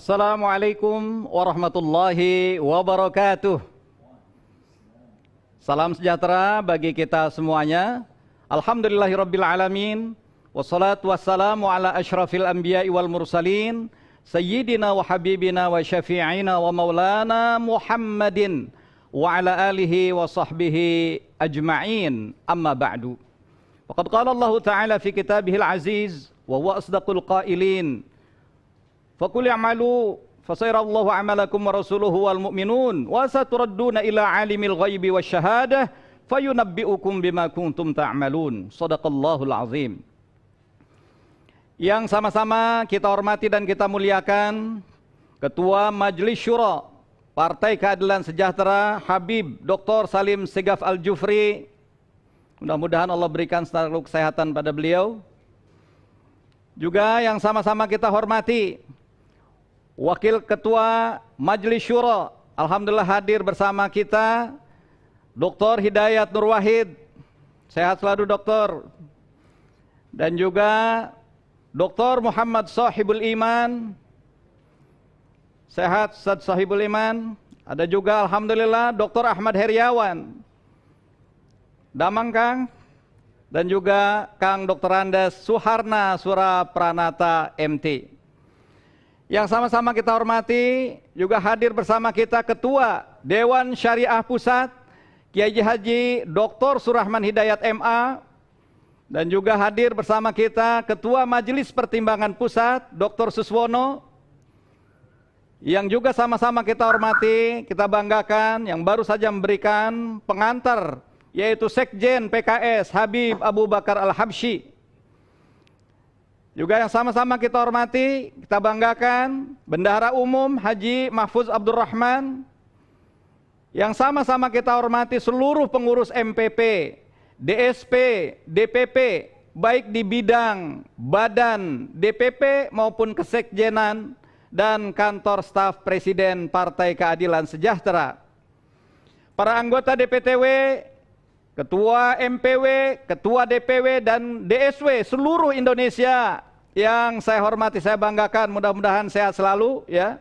Assalamualaikum warahmatullahi wabarakatuh. Salam sejahtera bagi kita semuanya. Alhamdulillahirabbil alamin. Wassalatu wassalamu ala asyrafil anbiya'i wal mursalin, sayyidina wa habibina wa syafi'ina wa maulana Muhammadin wa ala alihi wa sahbihi ajma'in. Amma ba'du. Faqad qala Allah Ta'ala fi kitabihil aziz wa huwa asdaqul qailin. Faqul i'malu fasayarallahu 'amalakum wa rasuluhu wal mu'minun wa saturadduna ila 'alimil ghaibi wasyahadah fayunabbi'ukum bima kuntum ta'malun. Shadaqallahul azim. Yang sama-sama kita hormati dan kita muliakan Ketua Majelis Syura Partai Keadilan Sejahtera Habib Dr. Salim Segaf Al-Jufri. Mudah-mudahan Allah berikan selalu kesehatan pada beliau. Juga yang sama-sama kita hormati Wakil Ketua Majelis Syura, alhamdulillah hadir bersama kita, Dr. Hidayat Nur Wahid. Sehat selalu Dokter. Dan juga Dr. Muhammad Sahibul Iman. Sehat Ustaz Sahibul Iman. Ada juga alhamdulillah Dr. Ahmad Heriawan. Damang Kang. Dan juga Kang Dr. Andes Suharna Surapranata MT. Yang sama-sama kita hormati, juga hadir bersama kita Ketua Dewan Syariah Pusat, Kiai Haji Dr. Surahman Hidayat MA, dan juga hadir bersama kita Ketua Majelis Pertimbangan Pusat, Dr. Suswono, yang juga sama-sama kita hormati, kita banggakan, yang baru saja memberikan pengantar, yaitu Sekjen PKS Habib Abu Bakar Al-Habsyi. Juga yang sama-sama kita hormati, kita banggakan, Bendahara Umum Haji Mahfuz Abdurrahman. Yang sama-sama kita hormati seluruh pengurus MPP, DSP, DPP, baik di bidang badan DPP maupun kesekjenan dan kantor staf Presiden Partai Keadilan Sejahtera. Para anggota DPTW, Ketua MPW, Ketua DPW dan DSW seluruh Indonesia yang saya hormati, saya banggakan, mudah-mudahan sehat selalu ya.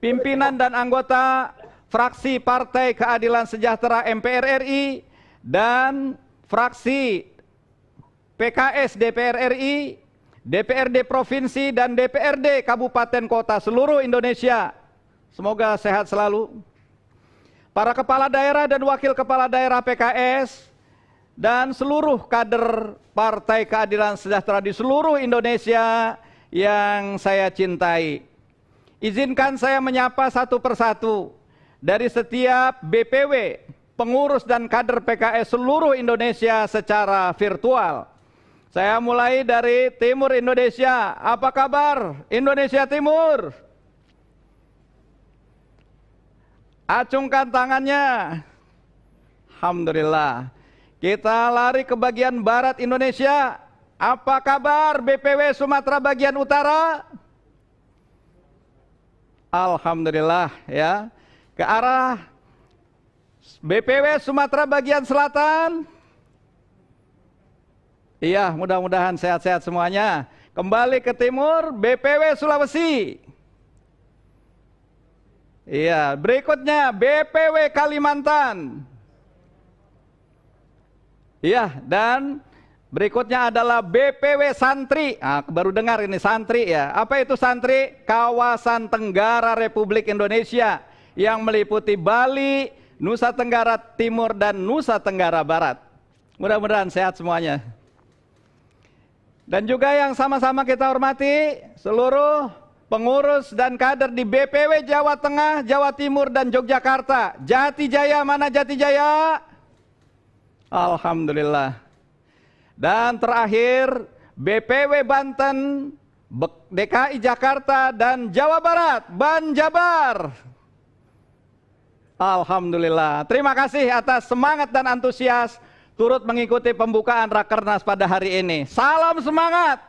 Pimpinan dan anggota fraksi Partai Keadilan Sejahtera MPR RI dan fraksi PKS DPR RI, DPRD Provinsi dan DPRD Kabupaten Kota seluruh Indonesia. Semoga sehat selalu. Para kepala daerah dan wakil kepala daerah PKS dan seluruh kader Partai Keadilan Sejahtera di seluruh Indonesia yang saya cintai. Izinkan saya menyapa satu persatu dari setiap BPW, pengurus dan kader PKS seluruh Indonesia secara virtual. Saya mulai dari Timur Indonesia. Apa kabar Indonesia Timur? Acungkan tangannya. Alhamdulillah. Kita lari ke bagian barat Indonesia. Apa kabar BPW Sumatera bagian utara? Alhamdulillah ya. Ke arah BPW Sumatera bagian selatan. Iya, mudah-mudahan sehat-sehat semuanya. Kembali ke timur, BPW Sulawesi. Iya, berikutnya BPW Kalimantan. Iya, dan berikutnya adalah BPW Santri. Nah, baru dengar ini santri ya. Apa itu santri? Kawasan Tenggara Republik Indonesia yang meliputi Bali, Nusa Tenggara Timur dan Nusa Tenggara Barat. Mudah-mudahan sehat semuanya. Dan juga yang sama-sama kita hormati seluruh pengurus dan kader di BPW Jawa Tengah, Jawa Timur, dan Yogyakarta. Jati Jaya, mana Jati Jaya? Alhamdulillah. Dan terakhir, BPW Banten, DKI Jakarta, dan Jawa Barat, Banjabar. Alhamdulillah. Terima kasih atas semangat dan antusias turut mengikuti pembukaan Rakernas pada hari ini. Salam semangat,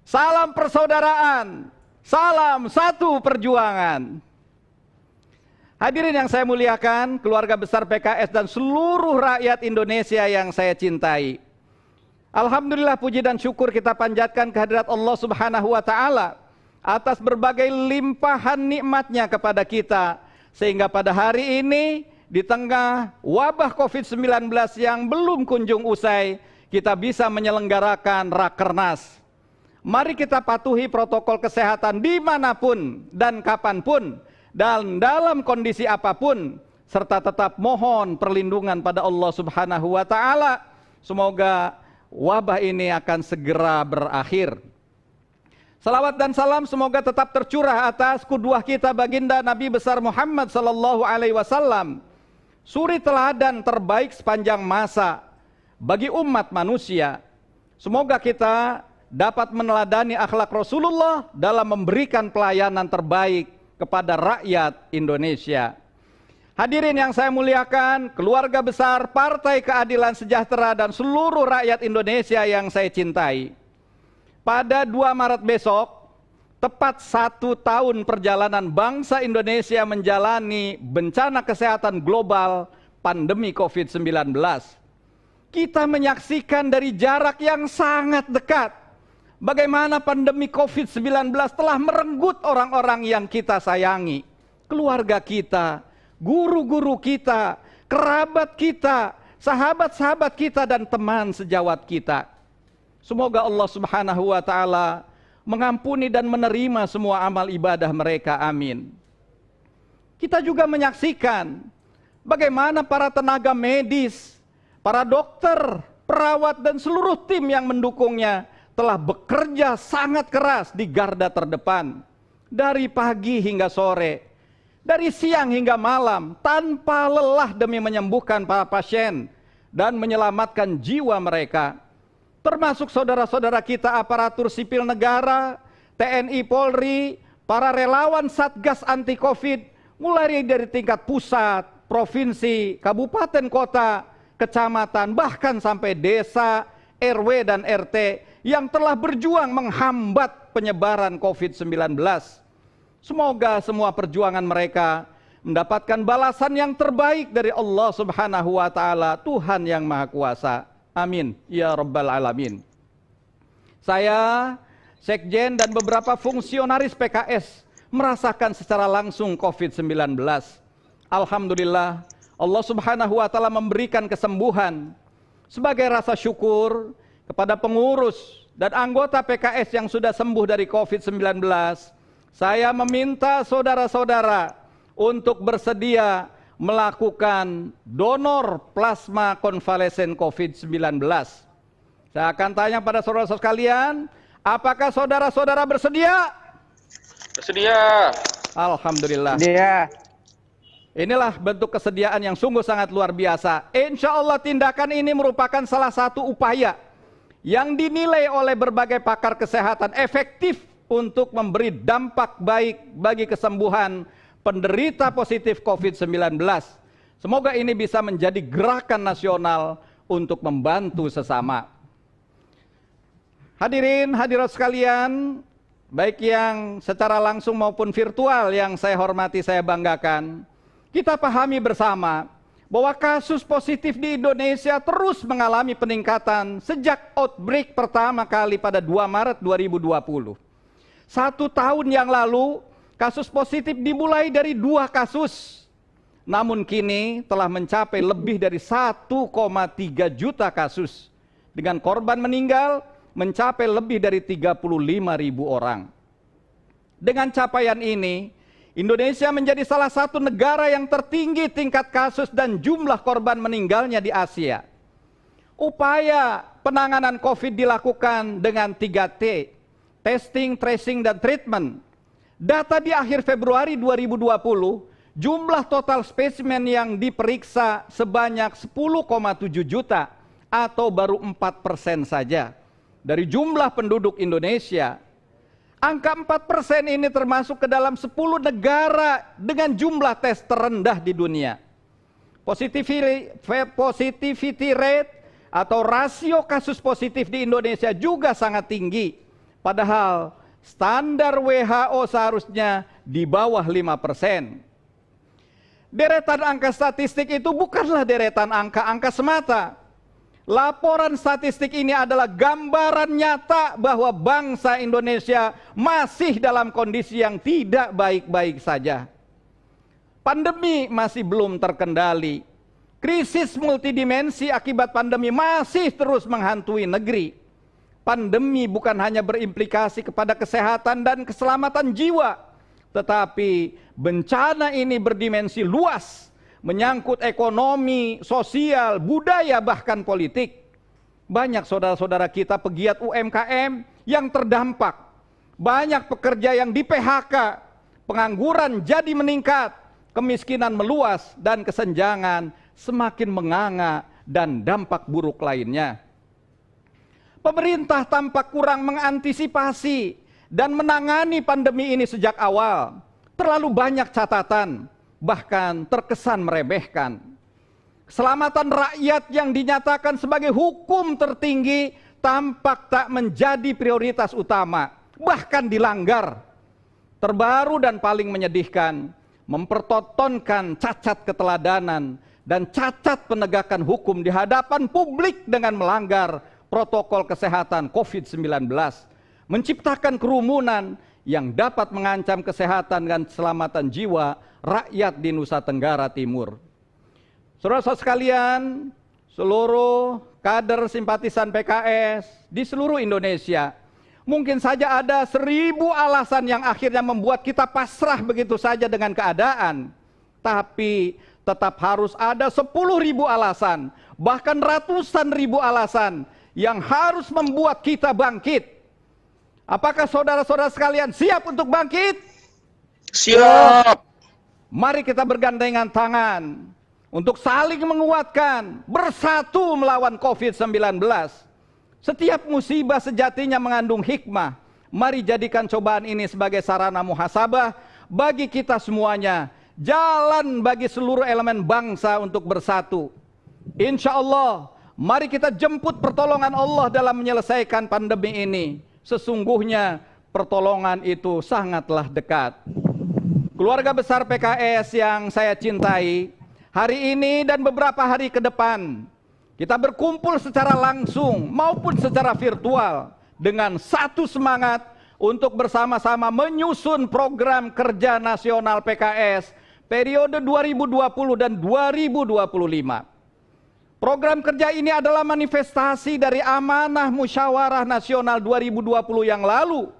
salam persaudaraan, salam satu perjuangan. Hadirin yang saya muliakan, keluarga besar PKS dan seluruh rakyat Indonesia yang saya cintai. Alhamdulillah, puji dan syukur kita panjatkan kehadirat Allah Subhanahu wa Ta'ala atas berbagai limpahan nikmat-Nya kepada kita, sehingga pada hari ini di tengah wabah COVID-19 yang belum kunjung usai, kita bisa menyelenggarakan Rakernas. Mari kita patuhi protokol kesehatan dimanapun dan kapanpun, dan dalam kondisi apapun, serta tetap mohon perlindungan pada Allah Subhanahu wa Ta'ala. Semoga wabah ini akan segera berakhir. Salawat dan salam semoga tetap tercurah atas qudwah kita baginda Nabi besar Muhammad sallallahu alaihi wasallam, suri teladan terbaik sepanjang masa bagi umat manusia. Semoga kita dapat meneladani akhlak Rasulullah dalam memberikan pelayanan terbaik kepada rakyat Indonesia. Hadirin yang saya muliakan, keluarga besar Partai Keadilan Sejahtera dan seluruh rakyat Indonesia yang saya cintai. Pada 2 Maret besok, tepat 1 tahun perjalanan bangsa Indonesia menjalani bencana kesehatan global pandemi COVID-19. Kita menyaksikan dari jarak yang sangat dekat bagaimana pandemi COVID-19 telah merenggut orang-orang yang kita sayangi, keluarga kita, guru-guru kita, kerabat kita, sahabat-sahabat kita, dan teman sejawat kita. Semoga Allah Subhanahu wa Ta'ala mengampuni dan menerima semua amal ibadah mereka, amin. Kita juga menyaksikan bagaimana para tenaga medis, para dokter, perawat, dan seluruh tim yang mendukungnya telah bekerja sangat keras di garda terdepan, dari pagi hingga sore, dari siang hingga malam, tanpa lelah demi menyembuhkan para pasien dan menyelamatkan jiwa mereka. Termasuk saudara-saudara kita aparatur sipil negara, TNI Polri, para relawan Satgas anti Covid, mulai dari tingkat pusat, provinsi, kabupaten kota, kecamatan, bahkan sampai desa, RW dan RT yang telah berjuang menghambat penyebaran COVID-19. Semoga semua perjuangan mereka mendapatkan balasan yang terbaik dari Allah Subhanahu wa Ta'ala, Tuhan yang Maha Kuasa. Amin ya Rabbal Alamin. Saya, Sekjen, dan beberapa fungsionaris PKS merasakan secara langsung COVID-19. Alhamdulillah, Allah Subhanahu wa Ta'ala memberikan kesembuhan. Sebagai rasa syukur kepada pengurus dan anggota PKS yang sudah sembuh dari COVID-19, saya meminta saudara-saudara untuk bersedia melakukan donor plasma konvalesen COVID-19. Saya akan tanya pada saudara-saudara sekalian, apakah saudara-saudara bersedia? Bersedia. Alhamdulillah. Bersedia. Inilah bentuk kesediaan yang sungguh sangat luar biasa. Insya Allah tindakan ini merupakan salah satu upaya yang dinilai oleh berbagai pakar kesehatan efektif untuk memberi dampak baik bagi kesembuhan penderita positif COVID-19. Semoga ini bisa menjadi gerakan nasional untuk membantu sesama. Hadirin hadirat sekalian, baik yang secara langsung maupun virtual yang saya hormati, saya banggakan, kita pahami bersama bahwa kasus positif di Indonesia terus mengalami peningkatan sejak outbreak pertama kali pada 2 Maret 2020. 1 tahun yang lalu, kasus positif dimulai dari 2 kasus. Namun kini telah mencapai lebih dari 1,3 juta kasus. Dengan korban meninggal mencapai lebih dari 35.000 orang. Dengan capaian ini, Indonesia menjadi salah satu negara yang tertinggi tingkat kasus dan jumlah korban meninggalnya di Asia. Upaya penanganan COVID dilakukan dengan 3T, testing, tracing, dan treatment. Data di akhir Februari 2020, jumlah total spesimen yang diperiksa sebanyak 10,7 juta atau baru 4% saja dari jumlah penduduk Indonesia. Angka 4% ini termasuk ke dalam 10 negara dengan jumlah tes terendah di dunia. Positivity rate atau rasio kasus positif di Indonesia juga sangat tinggi. Padahal standar WHO seharusnya di bawah 5%. Deretan angka statistik itu bukanlah deretan angka-angka semata. Laporan statistik ini adalah gambaran nyata bahwa bangsa Indonesia masih dalam kondisi yang tidak baik-baik saja. Pandemi masih belum terkendali. Krisis multidimensi akibat pandemi masih terus menghantui negeri. Pandemi bukan hanya berimplikasi kepada kesehatan dan keselamatan jiwa, tetapi bencana ini berdimensi luas, menyangkut ekonomi, sosial, budaya, bahkan politik. Banyak saudara-saudara kita pegiat UMKM yang terdampak. Banyak pekerja yang di PHK, pengangguran jadi meningkat, kemiskinan meluas, dan kesenjangan semakin menganga dan dampak buruk lainnya. Pemerintah tampak kurang mengantisipasi dan menangani pandemi ini sejak awal. Terlalu banyak catatan, bahkan terkesan meremehkan. Keselamatan rakyat yang dinyatakan sebagai hukum tertinggi tampak tak menjadi prioritas utama, bahkan dilanggar. Terbaru dan paling menyedihkan, mempertontonkan cacat keteladanan dan cacat penegakan hukum di hadapan publik dengan melanggar protokol kesehatan COVID-19, menciptakan kerumunan yang dapat mengancam kesehatan dan keselamatan jiwa rakyat di Nusa Tenggara Timur. Saudara-saudara sekalian, seluruh kader simpatisan PKS di seluruh Indonesia, mungkin saja ada 1000 alasan yang akhirnya membuat kita pasrah begitu saja dengan keadaan. Tapi tetap harus ada 10.000 alasan, bahkan ratusan ribu alasan yang harus membuat kita bangkit. Apakah saudara-saudara sekalian siap untuk bangkit? Siap. Mari kita bergandengan tangan untuk saling menguatkan, bersatu melawan COVID-19. Setiap musibah sejatinya mengandung hikmah. Mari jadikan cobaan ini sebagai sarana muhasabah bagi kita semuanya, jalan bagi seluruh elemen bangsa untuk bersatu. Insya Allah, mari kita jemput pertolongan Allah dalam menyelesaikan pandemi ini. Sesungguhnya pertolongan itu sangatlah dekat. Keluarga besar PKS yang saya cintai, hari ini dan beberapa hari ke depan, kita berkumpul secara langsung maupun secara virtual dengan satu semangat untuk bersama-sama menyusun program kerja nasional PKS periode 2020 dan 2025. Program kerja ini adalah manifestasi dari amanah Musyawarah Nasional 2020 yang lalu.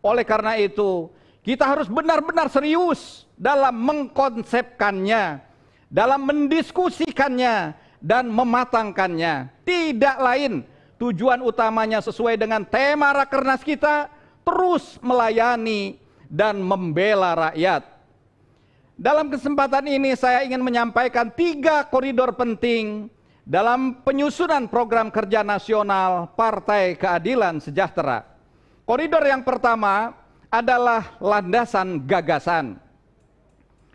Oleh karena itu, kita harus benar-benar serius dalam mengkonsepkannya, dalam mendiskusikannya, dan mematangkannya. Tidak lain, tujuan utamanya sesuai dengan tema Rakernas kita, terus melayani dan membela rakyat. Dalam kesempatan ini saya ingin menyampaikan 3 koridor penting dalam penyusunan program kerja nasional Partai Keadilan Sejahtera. Koridor yang pertama adalah landasan gagasan.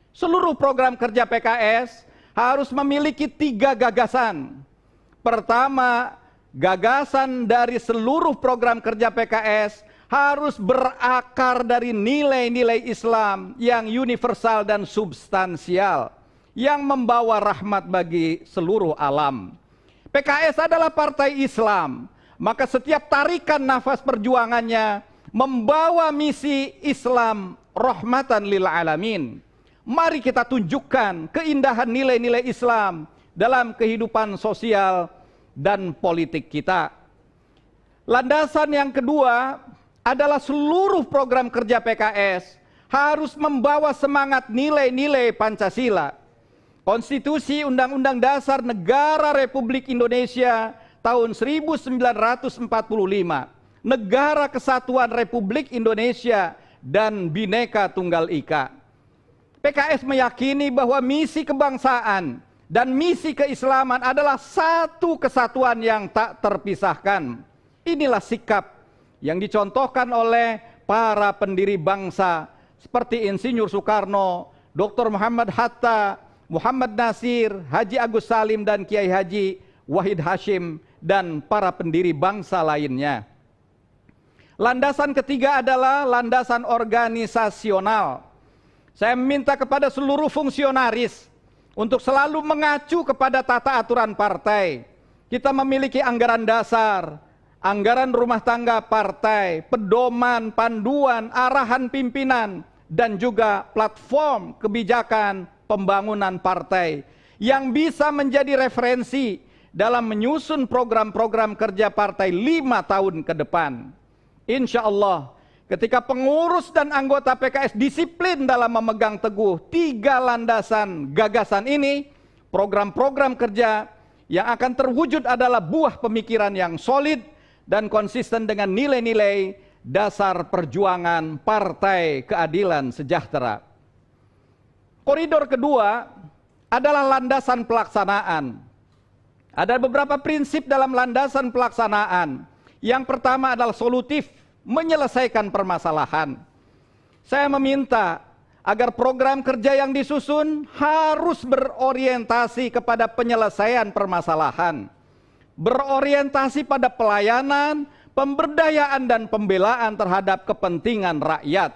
Seluruh program kerja PKS harus memiliki 3 gagasan. Pertama, gagasan dari seluruh program kerja PKS harus berakar dari nilai-nilai Islam yang universal dan substansial, yang membawa rahmat bagi seluruh alam. PKS adalah partai Islam, maka setiap tarikan nafas perjuangannya membawa misi Islam rahmatan lil alamin. Mari kita tunjukkan keindahan nilai-nilai Islam dalam kehidupan sosial dan politik kita. Landasan yang kedua adalah seluruh program kerja PKS harus membawa semangat nilai-nilai Pancasila. Konstitusi Undang-Undang Dasar Negara Republik Indonesia tahun 1945, Negara Kesatuan Republik Indonesia dan Bhinneka Tunggal Ika. PKS meyakini bahwa misi kebangsaan dan misi keislaman adalah satu kesatuan yang tak terpisahkan. Inilah sikap yang dicontohkan oleh para pendiri bangsa seperti Insinyur Soekarno, Dr. Muhammad Hatta, Muhammad Nasir, Haji Agus Salim, dan Kiai Haji Wahid Hashim, dan para pendiri bangsa lainnya. Landasan ketiga adalah landasan organisasional. Saya meminta kepada seluruh fungsionaris untuk selalu mengacu kepada tata aturan partai. Kita memiliki anggaran dasar, anggaran rumah tangga partai, pedoman, panduan, arahan pimpinan, dan juga platform kebijakan pembangunan partai yang bisa menjadi referensi dalam menyusun program-program kerja partai 5 tahun ke depan. Insya Allah, ketika pengurus dan anggota PKS disiplin dalam memegang teguh 3 landasan gagasan ini, program-program kerja yang akan terwujud adalah buah pemikiran yang solid dan konsisten dengan nilai-nilai dasar perjuangan Partai Keadilan Sejahtera. Koridor kedua adalah landasan pelaksanaan. Ada beberapa prinsip dalam landasan pelaksanaan. Yang pertama adalah solutif, menyelesaikan permasalahan. Saya meminta agar program kerja yang disusun harus berorientasi kepada penyelesaian permasalahan, berorientasi pada pelayanan, pemberdayaan dan pembelaan terhadap kepentingan rakyat.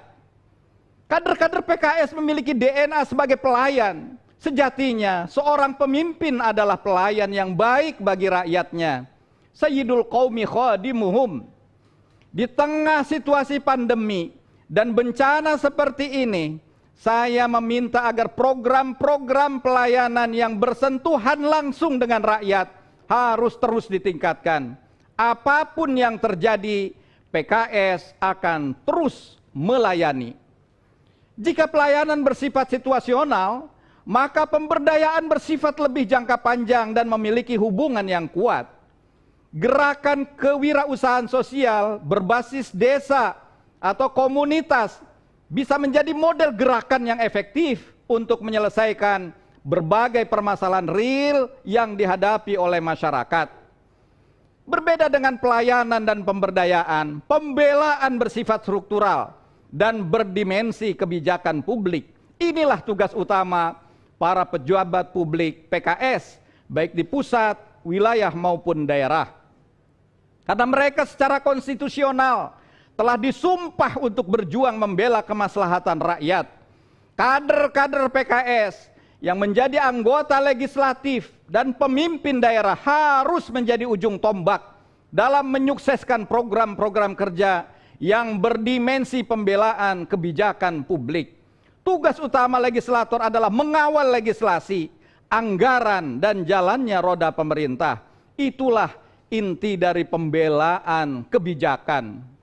Kader-kader PKS memiliki DNA sebagai pelayan. Sejatinya seorang pemimpin adalah pelayan yang baik bagi rakyatnya. Sayyidul qaumi khadimuhum. Di tengah situasi pandemi dan bencana seperti ini, saya meminta agar program-program pelayanan yang bersentuhan langsung dengan rakyat harus terus ditingkatkan. Apapun yang terjadi, PKS akan terus melayani. Jika pelayanan bersifat situasional, maka pemberdayaan bersifat lebih jangka panjang dan memiliki hubungan yang kuat. Gerakan kewirausahaan sosial berbasis desa atau komunitas bisa menjadi model gerakan yang efektif untuk menyelesaikan berbagai permasalahan real yang dihadapi oleh masyarakat. Berbeda dengan pelayanan dan pemberdayaan, pembelaan bersifat struktural dan berdimensi kebijakan publik. Inilah tugas utama para pejabat publik PKS, baik di pusat, wilayah maupun daerah. Karena mereka secara konstitusional telah disumpah untuk berjuang membela kemaslahatan rakyat. Kader-kader PKS yang menjadi anggota legislatif dan pemimpin daerah harus menjadi ujung tombak dalam menyukseskan program-program kerja yang berdimensi pembelaan kebijakan publik. Tugas utama legislator adalah mengawal legislasi, anggaran, dan jalannya roda pemerintah. Itulah inti dari pembelaan kebijakan.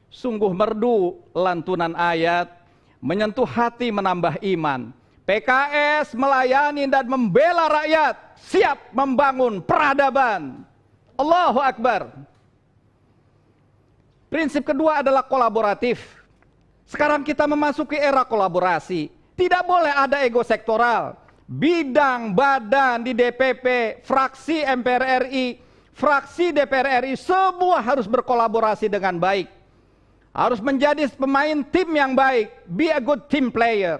Sungguh merdu lantunan ayat, menyentuh hati menambah iman. PKS melayani dan membela rakyat, siap membangun peradaban. Allahu Akbar. Prinsip kedua adalah kolaboratif. Sekarang kita memasuki era kolaborasi. Tidak boleh ada ego sektoral. Bidang, badan di DPP, fraksi MPR RI, fraksi DPR RI, semua harus berkolaborasi dengan baik. Harus menjadi pemain tim yang baik, be a good team player.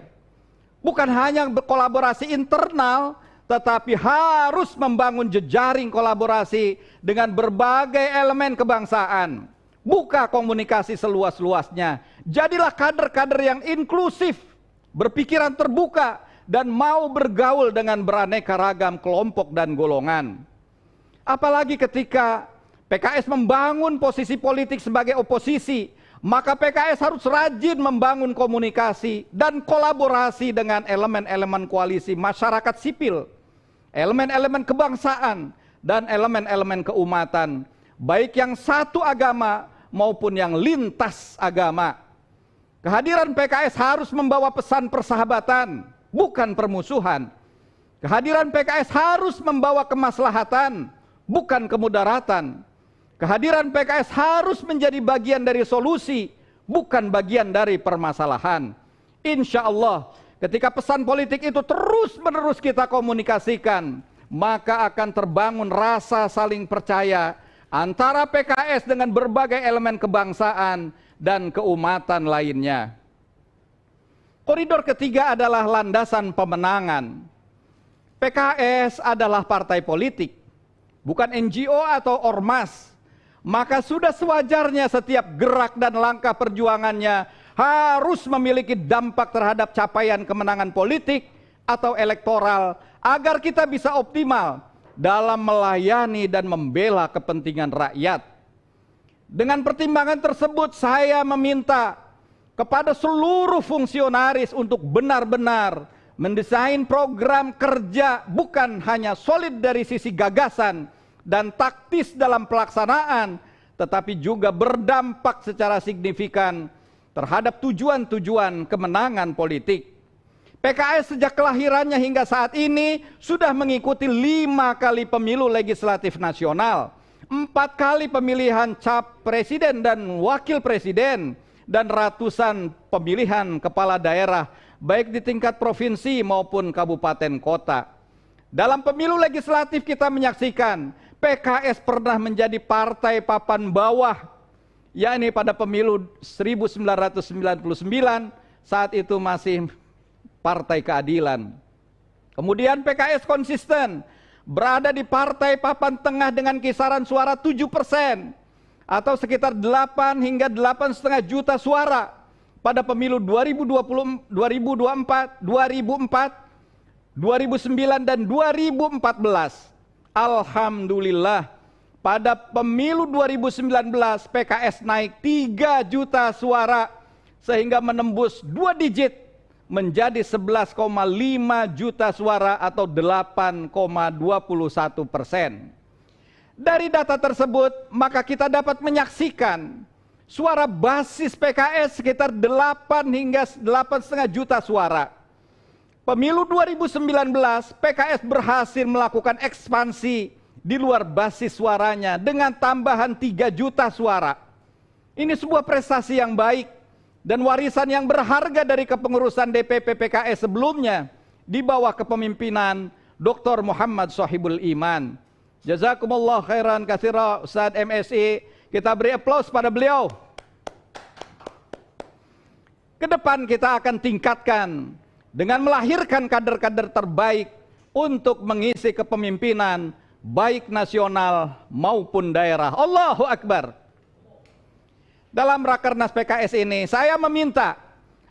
Bukan hanya berkolaborasi internal, tetapi harus membangun jejaring kolaborasi dengan berbagai elemen kebangsaan. Buka komunikasi seluas-luasnya. Jadilah kader-kader yang inklusif, berpikiran terbuka, dan mau bergaul dengan beraneka ragam kelompok dan golongan. Apalagi ketika PKS membangun posisi politik sebagai oposisi, maka PKS harus rajin membangun komunikasi dan kolaborasi dengan elemen-elemen koalisi masyarakat sipil, elemen-elemen kebangsaan, dan elemen-elemen keumatan, baik yang satu agama maupun yang lintas agama. Kehadiran PKS harus membawa pesan persahabatan, bukan permusuhan. Kehadiran PKS harus membawa kemaslahatan, bukan kemudaratan. Kehadiran PKS harus menjadi bagian dari solusi, bukan bagian dari permasalahan. Insya Allah, ketika pesan politik itu terus-menerus kita komunikasikan, maka akan terbangun rasa saling percaya antara PKS dengan berbagai elemen kebangsaan dan keumatan lainnya. Koridor ketiga adalah landasan pemenangan. PKS adalah partai politik, bukan NGO atau ormas. Maka sudah sewajarnya setiap gerak dan langkah perjuangannya harus memiliki dampak terhadap capaian kemenangan politik atau elektoral agar kita bisa optimal dalam melayani dan membela kepentingan rakyat. Dengan pertimbangan tersebut, saya meminta kepada seluruh fungsionaris untuk benar-benar mendesain program kerja bukan hanya solid dari sisi gagasan dan taktis dalam pelaksanaan, tetapi juga berdampak secara signifikan terhadap tujuan-tujuan kemenangan politik. PKS sejak kelahirannya hingga saat ini sudah mengikuti 5 kali pemilu legislatif nasional, 4 kali pemilihan presiden dan wakil presiden, dan ratusan pemilihan kepala daerah baik di tingkat provinsi maupun kabupaten kota. Dalam pemilu legislatif kita menyaksikan PKS pernah menjadi partai papan bawah, yakni pada pemilu 1999 saat itu masih Partai Keadilan. Kemudian PKS konsisten berada di partai papan tengah dengan kisaran suara 7% atau sekitar 8 hingga 8,5 juta suara pada pemilu 2020, 2024, 2004, 2009 dan 2014. Alhamdulillah, pada pemilu 2019 PKS naik 3 juta suara sehingga menembus 2 digit menjadi 11,5 juta suara atau 8,21%. Dari data tersebut, maka kita dapat menyaksikan suara basis PKS sekitar 8 hingga 8,5 juta suara. Pemilu 2019, PKS berhasil melakukan ekspansi di luar basis suaranya dengan tambahan 3 juta suara. Ini sebuah prestasi yang baik dan warisan yang berharga dari kepengurusan DPP PKS sebelumnya di bawah kepemimpinan Dr. Muhammad Shahibul Iman. Jazakumullah khairan katsira Ustaz MSI. Kita beri aplaus pada beliau. Kedepan kita akan tingkatkan dengan melahirkan kader-kader terbaik untuk mengisi kepemimpinan baik nasional maupun daerah. Allahu Akbar. Dalam Rakernas PKS ini saya meminta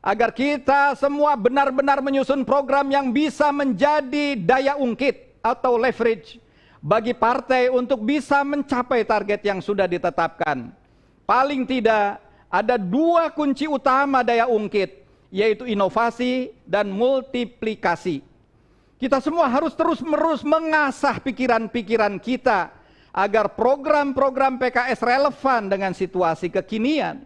agar kita semua benar-benar menyusun program yang bisa menjadi daya ungkit atau leverage bagi partai untuk bisa mencapai target yang sudah ditetapkan. Paling tidak ada 2 kunci utama daya ungkit, yaitu inovasi dan multiplikasi. Kita semua harus terus-menerus mengasah pikiran-pikiran kita agar program-program PKS relevan dengan situasi kekinian.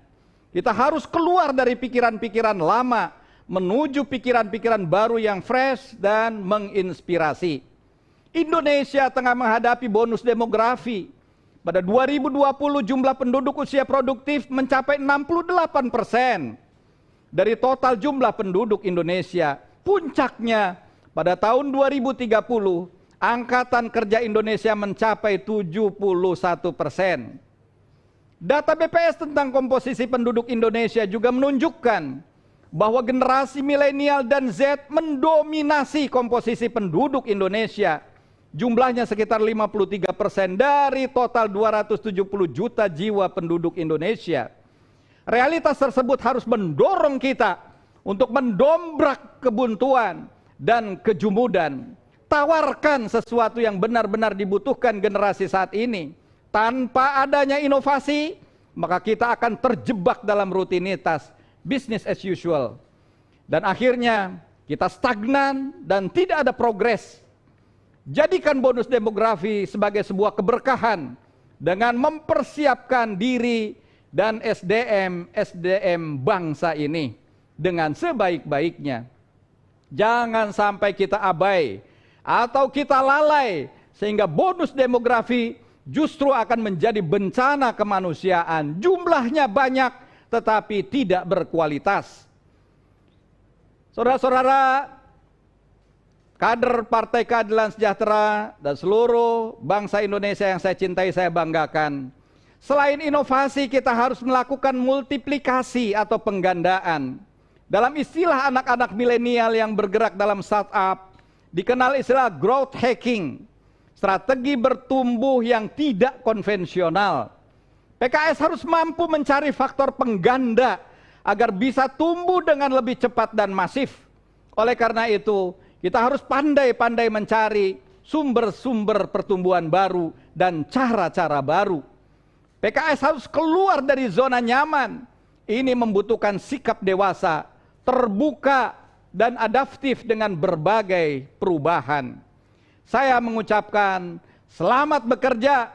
Kita harus keluar dari pikiran-pikiran lama menuju pikiran-pikiran baru yang fresh dan menginspirasi. Indonesia tengah menghadapi bonus demografi. Pada 2020 jumlah penduduk usia produktif mencapai 68% dari total jumlah penduduk Indonesia. Puncaknya pada tahun 2030 Angkatan Kerja Indonesia mencapai 71%. Data BPS tentang komposisi penduduk Indonesia juga menunjukkan bahwa generasi milenial dan Z mendominasi komposisi penduduk Indonesia. Jumlahnya sekitar 53% dari total 270 juta jiwa penduduk Indonesia. Realitas tersebut harus mendorong kita untuk mendobrak kebuntuan dan kejumudan. Tawarkan sesuatu yang benar-benar dibutuhkan generasi saat ini. Tanpa adanya inovasi, maka kita akan terjebak dalam rutinitas business as usual. Dan akhirnya kita stagnan dan tidak ada progres. Jadikan bonus demografi sebagai sebuah keberkahan dengan mempersiapkan diri dan SDM bangsa ini dengan sebaik-baiknya. Jangan sampai kita abai atau kita lalai sehingga bonus demografi justru akan menjadi bencana kemanusiaan. Jumlahnya banyak tetapi tidak berkualitas. Saudara-saudara, kader Partai Keadilan Sejahtera dan seluruh bangsa Indonesia yang saya cintai, saya banggakan. Selain inovasi, kita harus melakukan multiplikasi atau penggandaan. Dalam istilah anak-anak milenial yang bergerak dalam startup, dikenal istilah growth hacking, strategi bertumbuh yang tidak konvensional. PKS harus mampu mencari faktor pengganda agar bisa tumbuh dengan lebih cepat dan masif. Oleh karena itu, kita harus pandai-pandai mencari sumber-sumber pertumbuhan baru dan cara-cara baru. PKS harus keluar dari zona nyaman. Ini membutuhkan sikap dewasa, terbuka dan adaptif dengan berbagai perubahan. Saya mengucapkan selamat bekerja,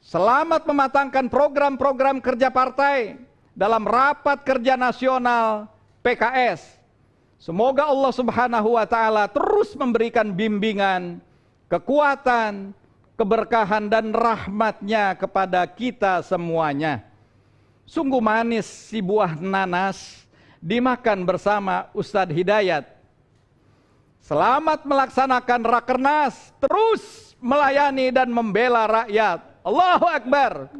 selamat mematangkan program-program kerja partai dalam rapat kerja nasional PKS. Semoga Allah Subhanahu wa taala terus memberikan bimbingan, kekuatan, keberkahan dan rahmatnya kepada kita semuanya. Sungguh manis si buah nanas dimakan bersama Ustadz Hidayat. Selamat melaksanakan Rakernas, terus melayani dan membela rakyat. Allahu Akbar.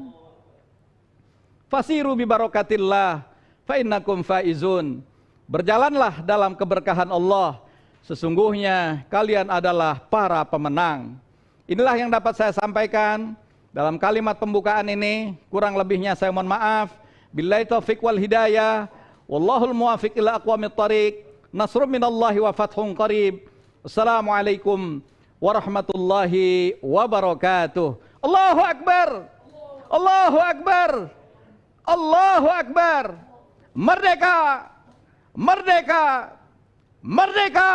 Fasiru bi barakatillah fa innakum faizun. Berjalanlah dalam keberkahan Allah, sesungguhnya kalian adalah para pemenang. Inilah yang dapat saya sampaikan dalam kalimat pembukaan ini. Kurang lebihnya saya mohon maaf. Billahi taufiq wal hidayah, wallahul muwafiq ila aqwamit thariq. Nasrun minallahi wa fathun qarib. Assalamualaikum warahmatullahi wabarakatuh. Allahu Akbar, Allahu Akbar, Allahu Akbar. Merdeka, merdeka, merdeka.